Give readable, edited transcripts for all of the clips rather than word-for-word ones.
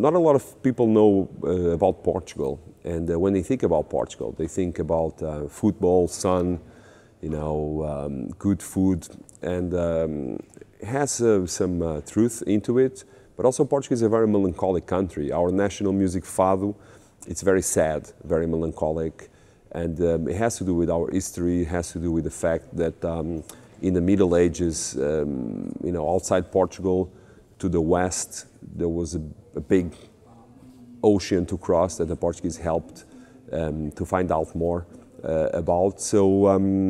not a lot of people know about Portugal, and when they think about Portugal, they think about football, sun, you know, good food, and it has some truth into it. But also, Portugal is a very melancholic country. Our national music, fado, it's very sad, very melancholic, and it has to do with our history. It has to do with the fact that in the Middle Ages, you know, outside Portugal, to the west, there was a big ocean to cross that the Portuguese helped to find out more about. So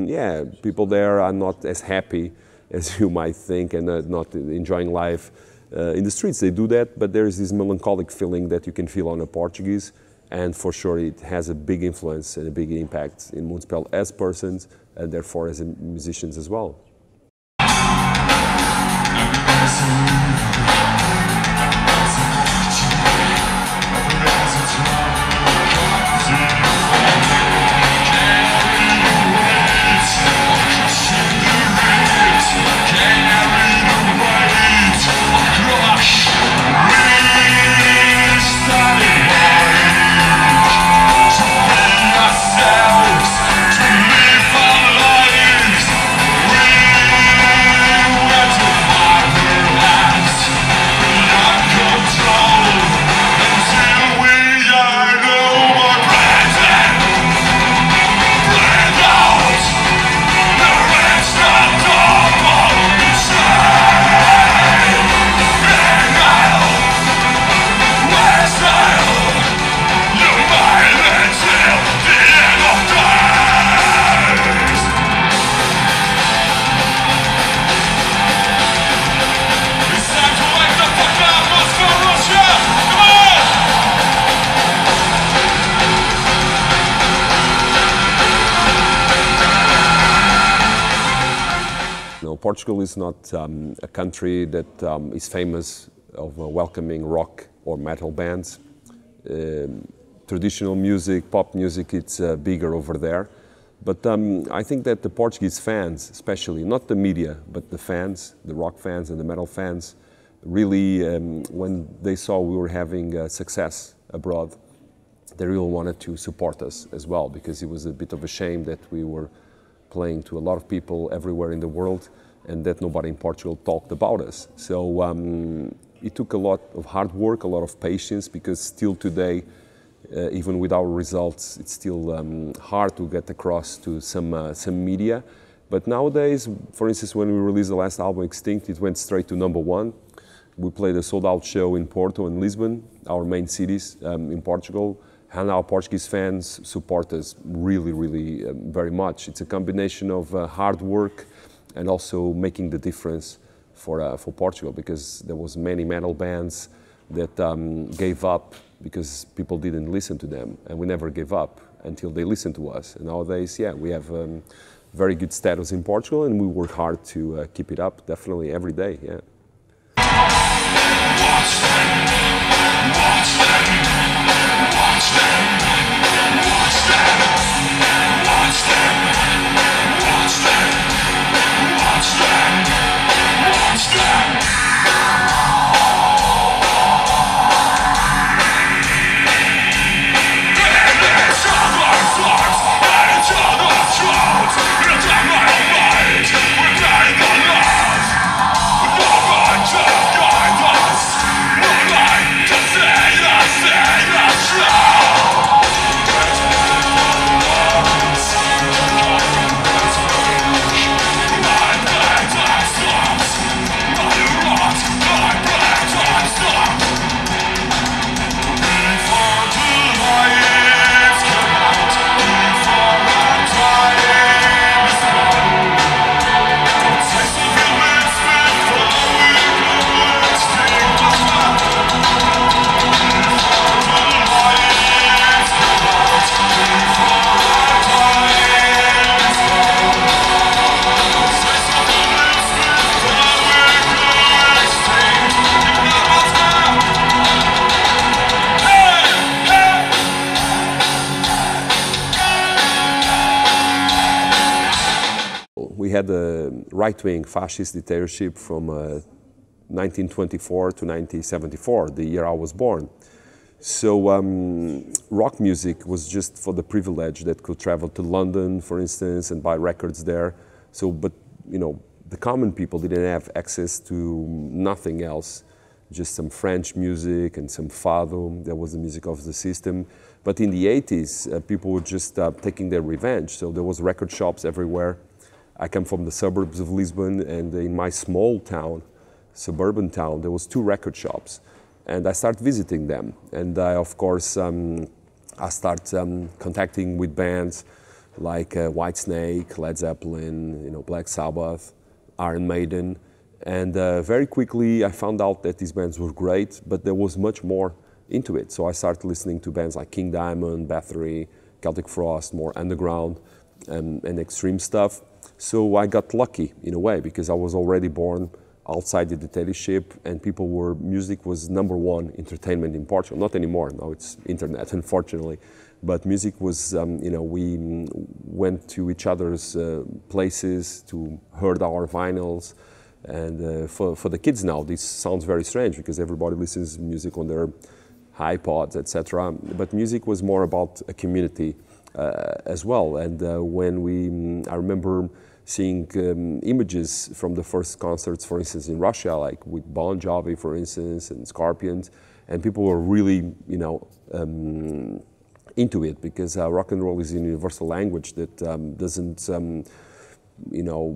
yeah, people there are not as happy as you might think, and not enjoying life in the streets. They do that, but there is this melancholic feeling that you can feel on a Portuguese, and for sure it has a big influence and a big impact in Moonspell as persons, and therefore as musicians as well. Portugal is not a country that is famous of welcoming rock or metal bands. Traditional music, pop music, it's bigger over there. But I think that the Portuguese fans, especially, not the media, but the fans, the rock fans and the metal fans, really, when they saw we were having success abroad, they really wanted to support us as well, because it was a bit of a shame that we were playing to a lot of people everywhere in the world, and that nobody in Portugal talked about us. So it took a lot of hard work, a lot of patience, because still today, even with our results, it's still hard to get across to some media. But nowadays, for instance, when we released the last album, Extinct, it went straight to #1. We played a sold-out show in Porto and Lisbon, our main cities in Portugal, and our Portuguese fans support us really, really very much. It's a combination of hard work and also making the difference for Portugal, because there was many metal bands that gave up because people didn't listen to them, and we never gave up until they listened to us. And nowadays, yeah, we have very good status in Portugal, and we work hard to keep it up, definitely every day, yeah. Watch them, watch them, watch them, watch them, watch them, watch them, watch them, watch them. And there's other arms and each other's throats. In a time like night, we're dying on love. No one just guides us. No light to save us now. We had a right-wing fascist dictatorship from 1924 to 1974, the year I was born. So rock music was just for the privilege that could travel to London, for instance, and buy records there. So, but you know, the common people didn't have access to nothing else, just some French music and some fado. That was the music of the system. But in the 80s, people were just taking their revenge. So there was record shops everywhere. I come from the suburbs of Lisbon, and in my small town, suburban town, there was 2 record shops. And I started visiting them. And of course, I started contacting with bands like Whitesnake, Led Zeppelin, you know, Black Sabbath, Iron Maiden. And very quickly I found out that these bands were great, but there was much more into it. So I started listening to bands like King Diamond, Bathory, Celtic Frost, more underground and extreme stuff. So I got lucky in a way, because I was already born outside the dictatorship, and music was #1 entertainment in Portugal. Not anymore, now it's internet, unfortunately. But music was, you know, we went to each other's places to heard our vinyls. And for the kids now, this sounds very strange because everybody listens to music on their iPods, etc. But music was more about a community as well. And I remember seeing images from the first concerts, for instance, in Russia, like with Bon Jovi, for instance, and Scorpions, and people were really, you know, into it, because rock and roll is a universal language that doesn't, you know,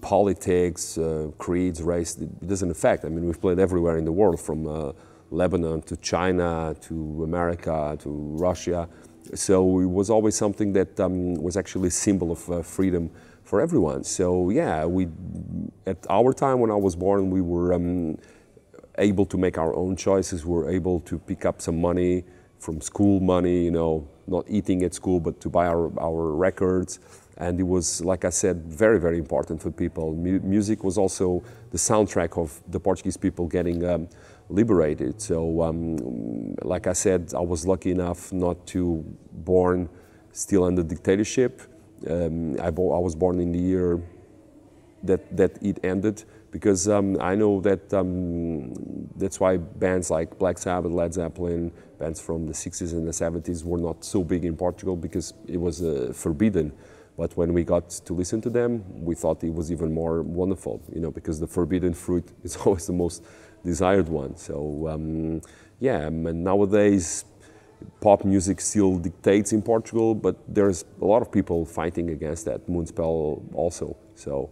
politics, creeds, race, it doesn't affect. I mean, we've played everywhere in the world, from Lebanon to China to America to Russia. So it was always something that was actually a symbol of freedom for everyone. So yeah, at our time when I was born, we were able to make our own choices. We were able to pick up some money from school money, you know, not eating at school, but to buy our records. And it was, like I said, very, very important for people. Music was also the soundtrack of the Portuguese people getting liberated. So, like I said, I was lucky enough not to born still under dictatorship. I was born in the year that it ended, because I know that that's why bands like Black Sabbath, Led Zeppelin, bands from the 60s and the 70s were not so big in Portugal, because it was forbidden. But when we got to listen to them, we thought it was even more wonderful, you know, because the forbidden fruit is always the most desired one. So yeah, and nowadays pop music still dictates in Portugal, but there's a lot of people fighting against that. Moonspell also. So.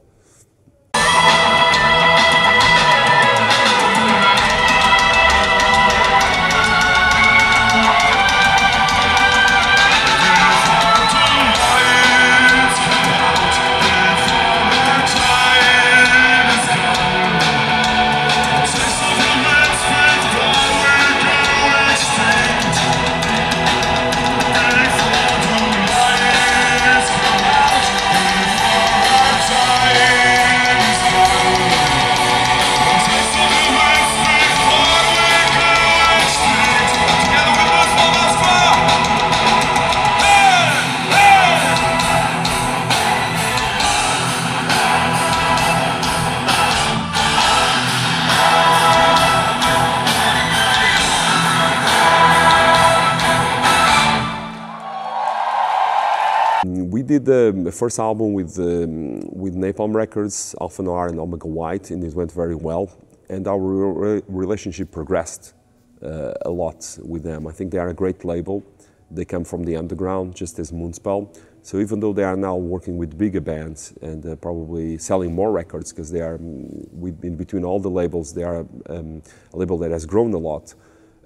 We did the first album with Napalm Records, Alpha Noir and Omega White, and it went very well. And our relationship progressed a lot with them. I think they are a great label. They come from the underground, just as Moonspell. So even though they are now working with bigger bands and probably selling more records, because they are, in between all the labels, they are a label that has grown a lot.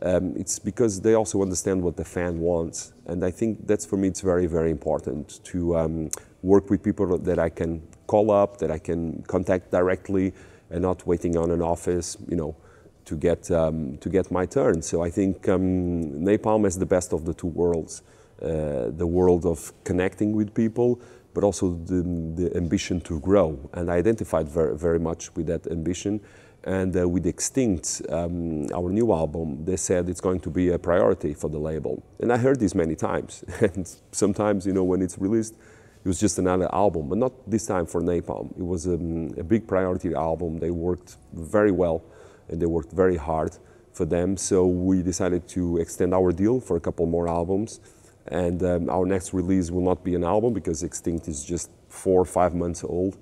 It's because they also understand what the fan wants. And I think that's, for me, it's very, very important to work with people that I can call up, that I can contact directly, and not waiting on an office, you know, to get my turn. So I think Napalm is the best of the two worlds. The world of connecting with people, but also the ambition to grow. And I identified very, very much with that ambition. And with Extinct, our new album, they said it's going to be a priority for the label. And I heard this many times. And sometimes, you know, when it's released, it was just another album, but not this time for Napalm. It was a big priority album. They worked very well and they worked very hard for them. So we decided to extend our deal for a couple more albums. And our next release will not be an album because Extinct is just 4 or 5 months old.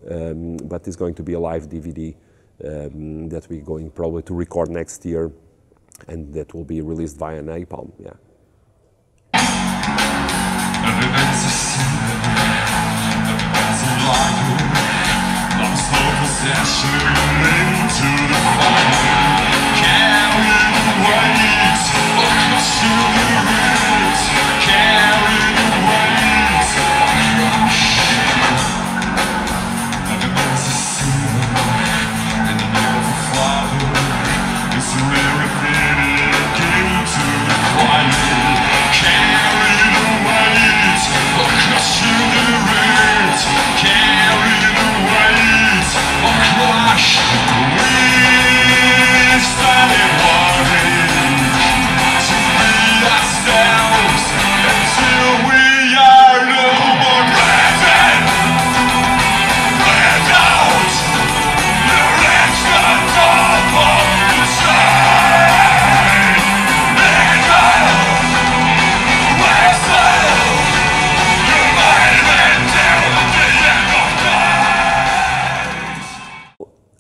But it's going to be a live DVD that we're going probably to record next year, and that will be released via Napalm. Yeah.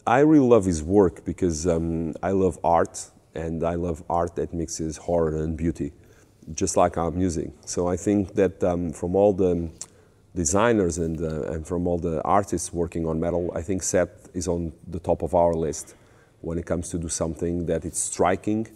I really love his work because I love art, and I love art that mixes horror and beauty, just like our music. So I think that from all the designers and from all the artists working on metal, I think Seth is on the top of our list when it comes to do something that it's striking,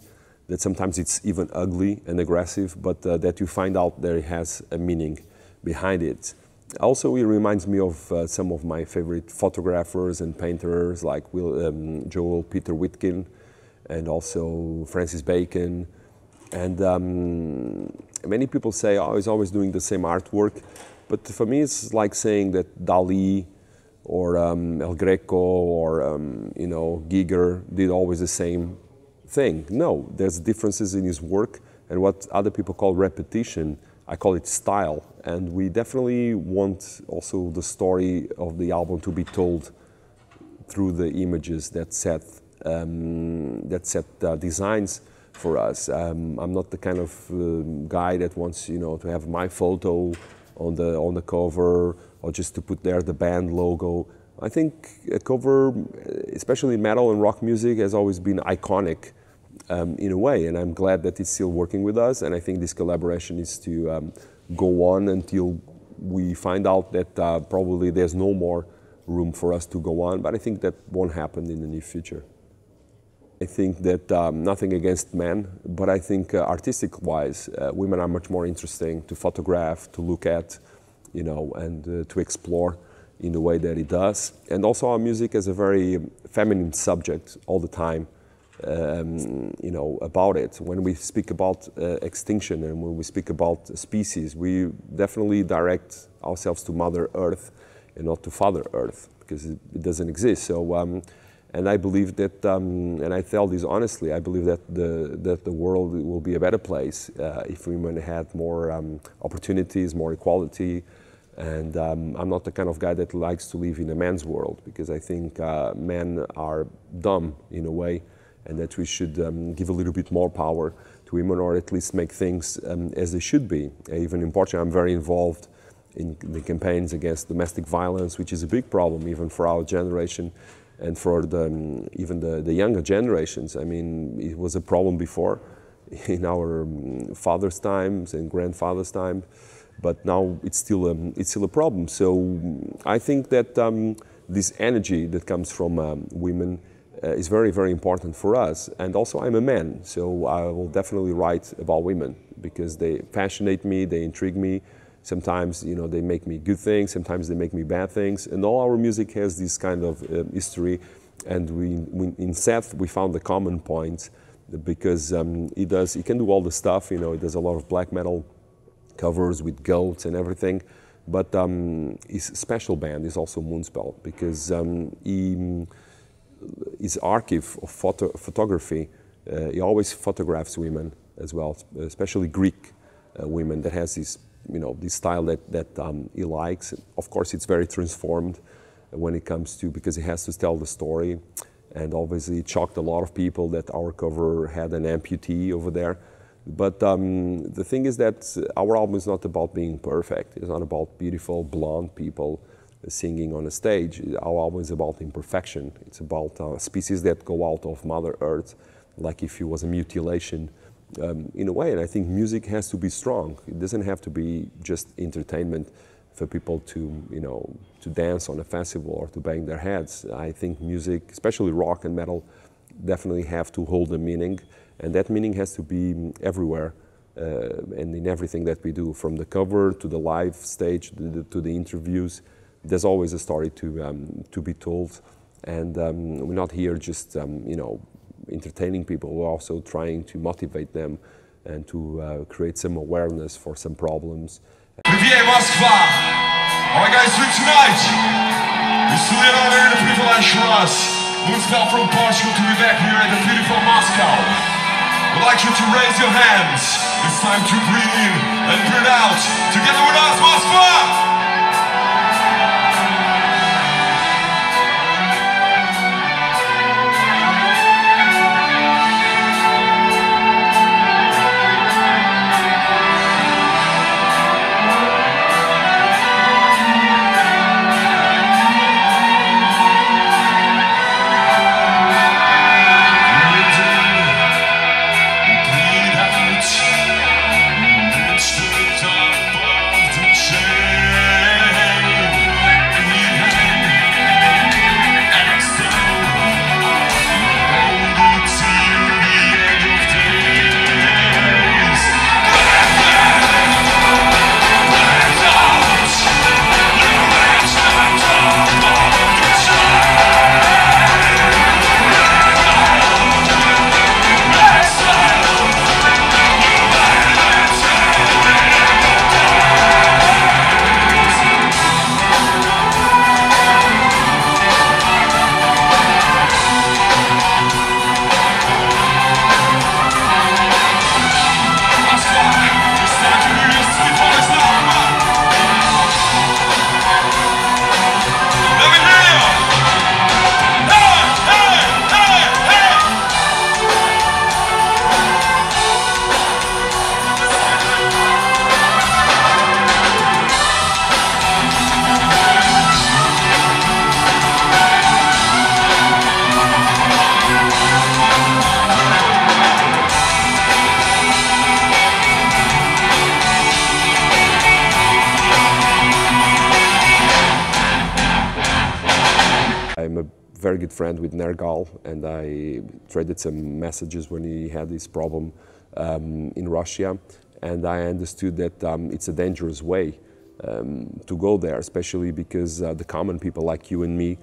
that sometimes it's even ugly and aggressive, but that you find out there has a meaning behind it. Also, it reminds me of some of my favorite photographers and painters like Joel Peter Witkin and also Francis Bacon. And many people say, oh, he's always doing the same artwork. But for me, it's like saying that Dali or El Greco or Giger did always the same thing. No, there's differences in his work, and what other people call repetition, I call it style. And we definitely want also the story of the album to be told through the images that Seth designs for us. I'm not the kind of guy that wants to have my photo on the cover or just to put there the band logo. I think a cover, especially metal and rock music, has always been iconic in a way, and I'm glad that it's still working with us. And I think this collaboration is to go on until we find out that probably there's no more room for us to go on, but I think that won't happen in the near future. I think that nothing against men, but I think artistic-wise, women are much more interesting to photograph, to look at, and to explore in the way that it does. And also our music is a very feminine subject all the time, about it. When we speak about extinction and when we speak about species, we definitely direct ourselves to Mother Earth and not to Father Earth, because it doesn't exist. So, and I believe that, and I tell this honestly, I believe that the world will be a better place if women had more opportunities, more equality. And I'm not the kind of guy that likes to live in a man's world, because I think men are dumb in a way, and that we should give a little bit more power to women, or at least make things as they should be. Even in Portugal, I'm very involved in the campaigns against domestic violence, which is a big problem even for our generation and for even the younger generations. I mean, it was a problem before in our father's times and grandfather's time, but now it's still a problem. So I think that this energy that comes from women is very, very important for us. And also I'm a man, so I will definitely write about women because they fascinate me, they intrigue me. Sometimes, they make me good things, sometimes they make me bad things. And all our music has this kind of history. And in Seth, we found the common points because he can do all the stuff, he does a lot of black metal covers with goats and everything. But his special band is also Moonspell, because his archive of photography, he always photographs women as well, especially Greek women, that has this this style that he likes. Of course, it's very transformed when it comes to, because he has to tell the story, and obviously it shocked a lot of people that our cover had an amputee over there. But the thing is that our album is not about being perfect. It's not about beautiful blonde people singing on a stage. Our album is about imperfection. It's about species that go out of Mother Earth, like if it was a mutilation, in a way. And I think music has to be strong. It doesn't have to be just entertainment for people to, to dance on a festival or to bang their heads. I think music, especially rock and metal, definitely have to hold a meaning, and that meaning has to be everywhere and in everything that we do, from the cover to the live stage to the interviews. There's always a story to be told, and we're not here just entertaining people. We're also trying to motivate them and to create some awareness for some problems. Ribeiro, Moskva! Alright guys, so tonight, it's really an honor and a privilege for us, Moonspell from Portugal, to be back here at the beautiful Moscow. I'd like you to raise your hands. It's time to breathe in and breathe out. Together with us, Moskva! I'm a very good friend with Nergal, and I traded some messages when he had this problem in Russia, and I understood that it's a dangerous way to go there, especially because the common people like you and me,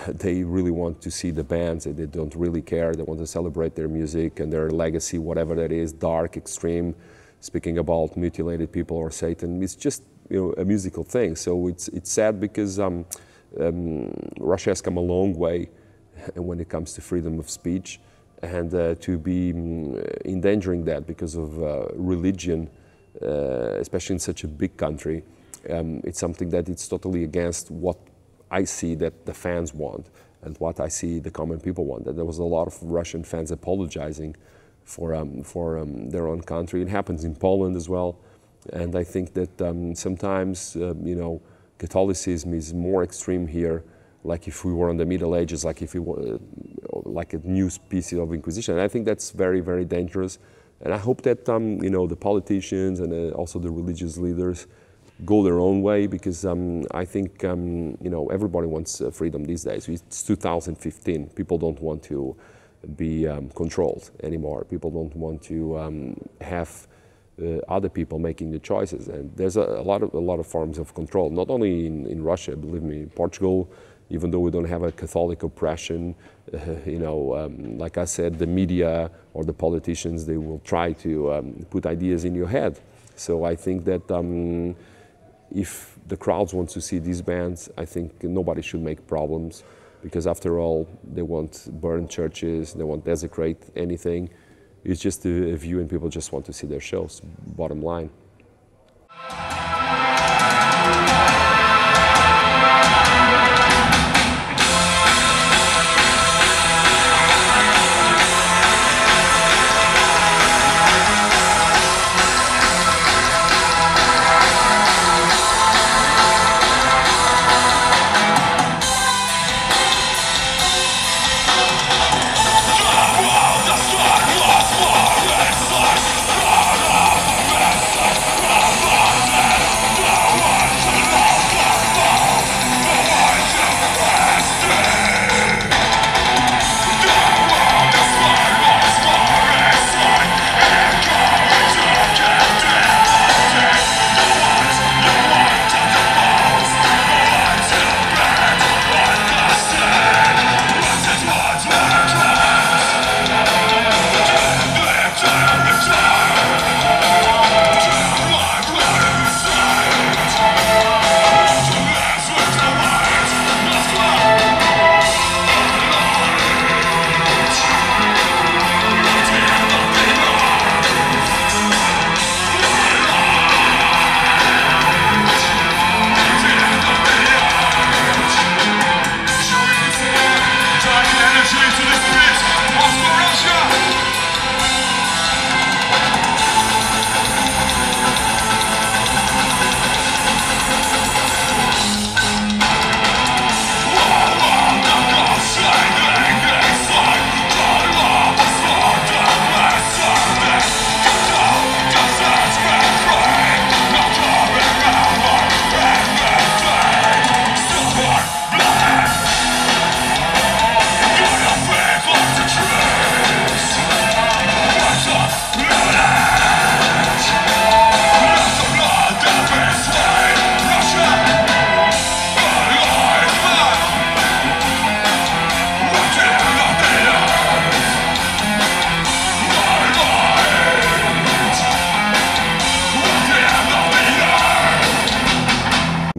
they really want to see the bands, they don't really care, they want to celebrate their music and their legacy, whatever that is, dark, extreme, speaking about mutilated people or Satan. It's just a musical thing, so it's sad because Russia has come a long way when it comes to freedom of speech, and to be endangering that because of religion, especially in such a big country, it's something that it's totally against what I see that the fans want and what I see the common people want. That there was a lot of Russian fans apologizing for their own country. It happens in Poland as well, and I think that sometimes Catholicism is more extreme here, like if we were in the Middle Ages, like if we were like a new species of Inquisition. And I think that's very, very dangerous. And I hope that the politicians and also the religious leaders go their own way, because I think everybody wants freedom these days. It's 2015. People don't want to be controlled anymore. People don't want to have other people making the choices, and there's a lot of forms of control. Not only in Russia, believe me, in Portugal, even though we don't have a Catholic oppression, like I said, the media or the politicians, they will try to put ideas in your head. So I think that if the crowds want to see these bands, I think nobody should make problems, because after all, they won't burn churches, they won't desecrate anything. It's just a view, and people just want to see their shows, bottom line.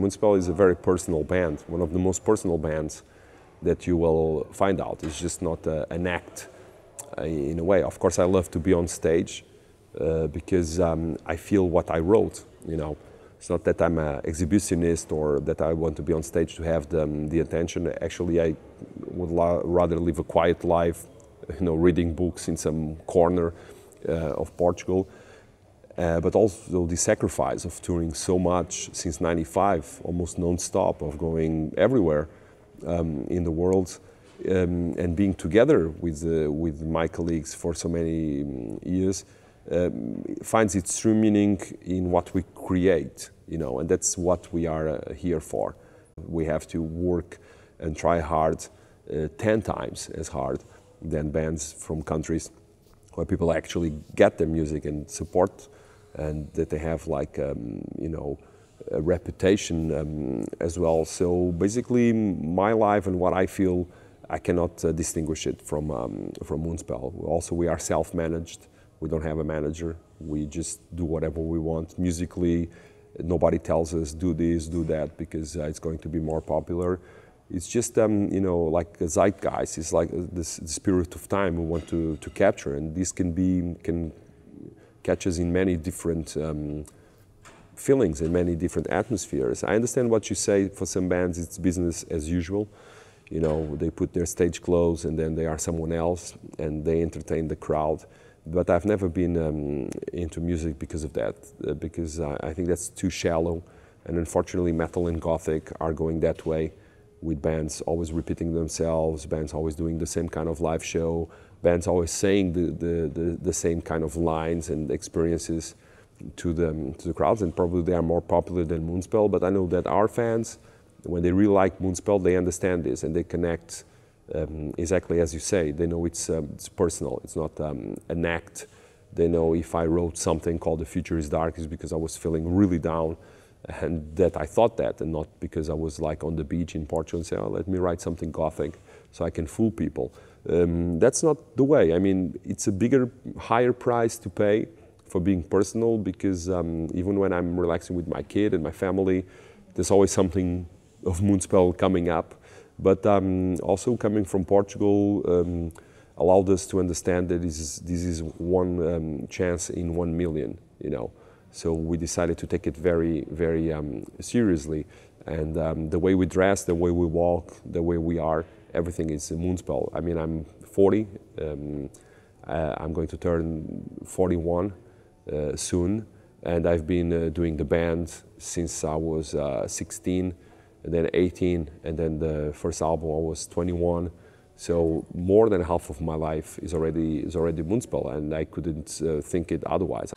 Moonspell is a very personal band, one of the most personal bands that you will find out. It's just not an act in a way. Of course, I love to be on stage because I feel what I wrote, you know. It's not that I'm an exhibitionist or that I want to be on stage to have the attention. Actually, I would rather live a quiet life, you know, reading books in some corner of Portugal. But also the sacrifice of touring so much since '95, almost non-stop, of going everywhere in the world and being together with my colleagues for so many years finds its true meaning in what we create, you know, and that's what we are here for. We have to work and try hard, 10 times as hard than bands from countries where people actually get their music and support, and that they have like, you know, a reputation as well. So basically my life and what I feel, I cannot distinguish it from Moonspell. Also, we are self-managed. We don't have a manager. We just do whatever we want musically. Nobody tells us do this, do that, because it's going to be more popular. It's just, you know, like a zeitgeist. It's like the spirit of time we want to capture, and this can catch us in many different feelings and many different atmospheres. I understand what you say. For some bands, it's business as usual. You know, they put their stage clothes and then they are someone else and they entertain the crowd. But I've never been into music because of that, because I think that's too shallow. And unfortunately, metal and gothic are going that way, with bands always repeating themselves, bands always doing the same kind of live show, bands always saying the same kind of lines and experiences to the crowds, and probably they are more popular than Moonspell. But I know that our fans, when they really like Moonspell, they understand this and they connect exactly as you say. They know it's personal, it's not an act. They know if I wrote something called "The Future is Dark" is because I was feeling really down, and that I thought that, and not because I was like on the beach in Portugal and say, oh, let me write something gothic so I can fool people. That's not the way. I mean, it's a bigger, higher price to pay for being personal, because even when I'm relaxing with my kid and my family, there's always something of Moonspell coming up. But also coming from Portugal allowed us to understand that this is one chance in 1 million, you know. So we decided to take it very, very seriously. And the way we dress, the way we walk, the way we are, everything is a Moonspell. I mean, I'm 40. I'm going to turn 41 soon. And I've been doing the band since I was 16, and then 18, and then the first album I was 21. So more than half of my life is already Moonspell, and I couldn't think it otherwise.